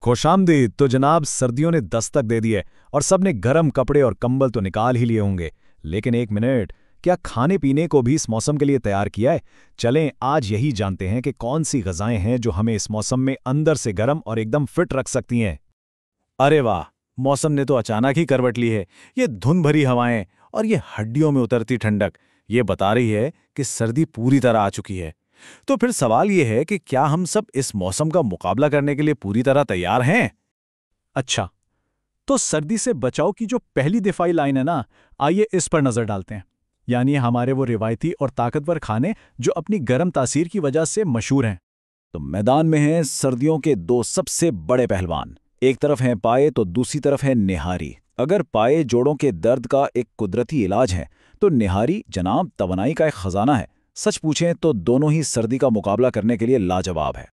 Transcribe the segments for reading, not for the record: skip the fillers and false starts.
खुशामदीद। तो जनाब सर्दियों ने दस्तक दे दी है और सबने गर्म कपड़े और कंबल तो निकाल ही लिए होंगे। लेकिन एक मिनट, क्या खाने पीने को भी इस मौसम के लिए तैयार किया है? चलें आज यही जानते हैं कि कौन सी ग़िज़ाएं हैं जो हमें इस मौसम में अंदर से गर्म और एकदम फिट रख सकती हैं। अरे वाह, मौसम ने तो अचानक ही करवट ली है। ये धुंध भरी हवाएं और ये हड्डियों में उतरती ठंडक, ये बता रही है कि सर्दी पूरी तरह आ चुकी है। तो फिर सवाल ये है कि क्या हम सब इस मौसम का मुकाबला करने के लिए पूरी तरह तैयार हैं? अच्छा, तो सर्दी से बचाव की जो पहली दिफाई लाइन है ना, आइए इस पर नजर डालते हैं। यानी हमारे वो रिवायती और ताकतवर खाने जो अपनी गर्म तासीर की वजह से मशहूर हैं। तो मैदान में हैं सर्दियों के दो सबसे बड़े पहलवान। एक तरफ हैं पाए तो दूसरी तरफ है निहारी। अगर पाए जोड़ों के दर्द का एक कुदरती इलाज है तो निहारी जनाब तवानाई का एक खजाना है। सच पूछें तो दोनों ही सर्दी का मुकाबला करने के लिए लाजवाब है।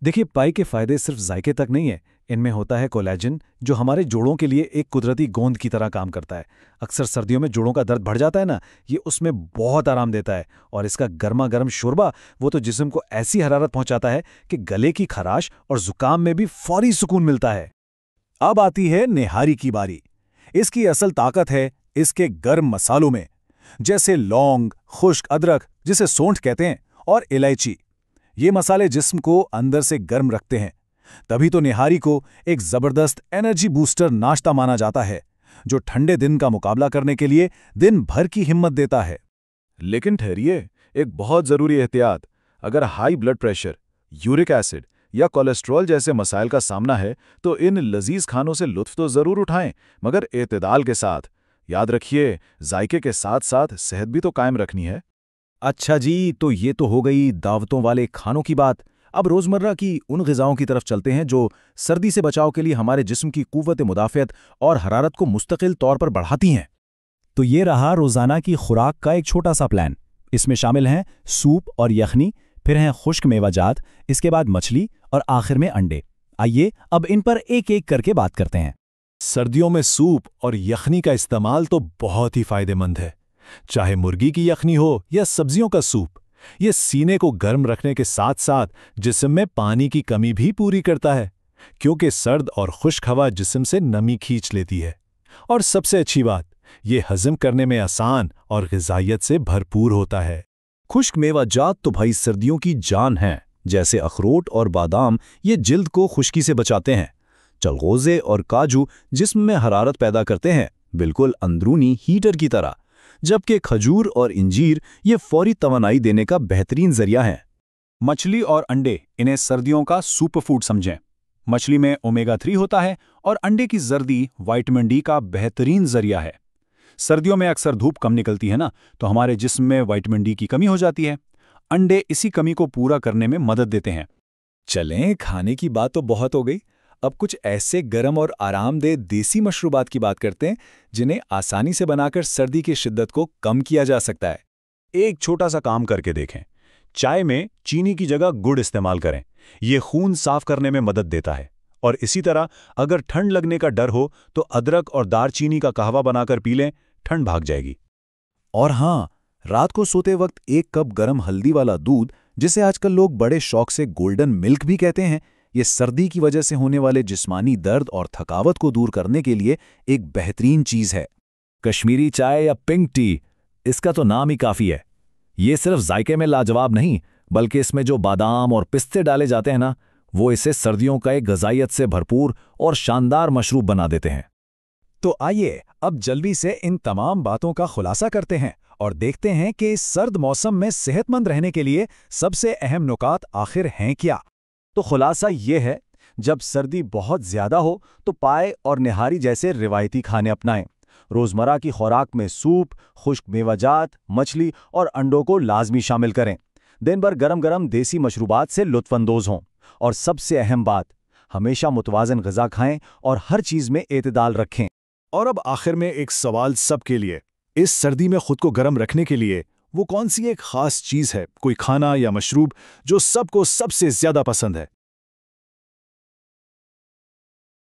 देखिए, पाई के फायदे सिर्फ जायके तक नहीं है, इनमें होता है कोलेजन जो हमारे जोड़ों के लिए एक कुदरती गोंद की तरह काम करता है। अक्सर सर्दियों में जोड़ों का दर्द बढ़ जाता है ना, ये उसमें बहुत आराम देता है। और इसका गर्मा गर्म शोरबा वो तो जिस्म को ऐसी हरारत पहुंचाता है कि गले की खराश और जुकाम में भी फौरी सुकून मिलता है। अब आती है निहारी की बारी। इसकी असल ताकत है इसके गर्म मसालों में, जैसे लौंग, खुश्क अदरक जिसे सोंठ कहते हैं, और इलायची। ये मसाले जिस्म को अंदर से गर्म रखते हैं। तभी तो निहारी को एक जबरदस्त एनर्जी बूस्टर नाश्ता माना जाता है, जो ठंडे दिन का मुकाबला करने के लिए दिन भर की हिम्मत देता है। लेकिन ठहरिए, एक बहुत जरूरी एहतियात। अगर high blood pressure, uric acid या कोलेस्ट्रॉल जैसे मसाइल का सामना है तो इन लजीज खानों से लुत्फ तो जरूर उठाएं, मगर एतदाल के साथ। याद रखिए, जायके के साथ साथ सेहत भी तो कायम रखनी है। अच्छा जी, तो ये तो हो गई दावतों वाले खानों की बात। अब रोजमर्रा की उन ग़िज़ाओं की तरफ चलते हैं जो सर्दी से बचाव के लिए हमारे जिस्म की क़ुव्वत मुदाफ़ियत और हरारत को मुस्तकिल तौर पर बढ़ाती हैं। तो ये रहा रोज़ाना की खुराक का एक छोटा सा प्लान। इसमें शामिल हैं सूप और यखनी, फिर हैं खुश्क मेवाजात, इसके बाद मछली और आखिर में अंडे। आइए अब इन पर एक एक करके बात करते हैं। सर्दियों में सूप और यखनी का इस्तेमाल तो बहुत ही फायदेमंद है। चाहे मुर्गी की यखनी हो या सब्जियों का सूप, ये सीने को गर्म रखने के साथ साथ जिस्म में पानी की कमी भी पूरी करता है, क्योंकि सर्द और खुश्क हवा जिस्म से नमी खींच लेती है। और सबसे अच्छी बात, ये हजम करने में आसान और ग़िज़ाइयत से भरपूर होता है। खुश्क मेवाजात तो भाई सर्दियों की जान हैं। जैसे अखरोट और बादाम, ये जिल्द को खुश्की से बचाते हैं। चलगोज़े और काजू जिस्म में हरारत पैदा करते हैं, बिल्कुल अंदरूनी हीटर की तरह। जबकि खजूर और इंजीर ये फौरी तवानाई देने का बेहतरीन जरिया हैं। मछली और अंडे, इन्हें सर्दियों का सुपर फूड समझें। मछली में ओमेगा 3 होता है और अंडे की जर्दी विटामिन डी का बेहतरीन जरिया है। सर्दियों में अक्सर धूप कम निकलती है ना, तो हमारे जिस्म में विटामिन डी की कमी हो जाती है। अंडे इसी कमी को पूरा करने में मदद देते हैं। चलें, खाने की बात तो बहुत हो गई। अब कुछ ऐसे गर्म और आरामदेह देसी मशरूबात की बात करते हैं जिन्हें आसानी से बनाकर सर्दी की शिद्दत को कम किया जा सकता है। एक छोटा सा काम करके देखें। चाय में चीनी की जगह गुड़ इस्तेमाल करें। ये खून साफ करने में मदद देता है। और इसी तरह अगर ठंड लगने का डर हो तो अदरक और दारचीनी का कहवा बनाकर पी लें, ठंड भाग जाएगी। और हाँ, रात को सोते वक्त एक कप गर्म हल्दी वाला दूध, जिसे आजकल लोग बड़े शौक से गोल्डन मिल्क भी कहते हैं, ये सर्दी की वजह से होने वाले जिस्मानी दर्द और थकावट को दूर करने के लिए एक बेहतरीन चीज़ है। कश्मीरी चाय या पिंक टी, इसका तो नाम ही काफ़ी है। ये सिर्फ जायके में लाजवाब नहीं, बल्कि इसमें जो बादाम और पिस्ते डाले जाते हैं ना, वो इसे सर्दियों का एक ग़िज़ाइयत से भरपूर और शानदार मशरूब बना देते हैं। तो आइए अब जल्दी से इन तमाम बातों का खुलासा करते हैं और देखते हैं कि इस सर्द मौसम में सेहतमंद रहने के लिए सबसे अहम नुकात आखिर हैं क्या। तो खुलासा ये है, जब सर्दी बहुत ज़्यादा हो तो पाए और निहारी जैसे रिवायती खाने अपनाएं। रोज़मर्रा की खुराक में सूप, खुश्क मेवाजात, मछली और अंडों को लाजमी शामिल करें। दिन भर गरम गरम देसी मशरूबात से लुत्फ़अंदोज़ हों। और सबसे अहम बात, हमेशा मुतवाज़न ग़िज़ा खाएं और हर चीज़ में एतदाल रखें। और अब आखिर में एक सवाल सबके लिए। इस सर्दी में खुद को गर्म रखने के लिए वो कौन सी एक खास चीज़ है, कोई खाना या मशरूब जो सबको सबसे ज़्यादा पसंद है?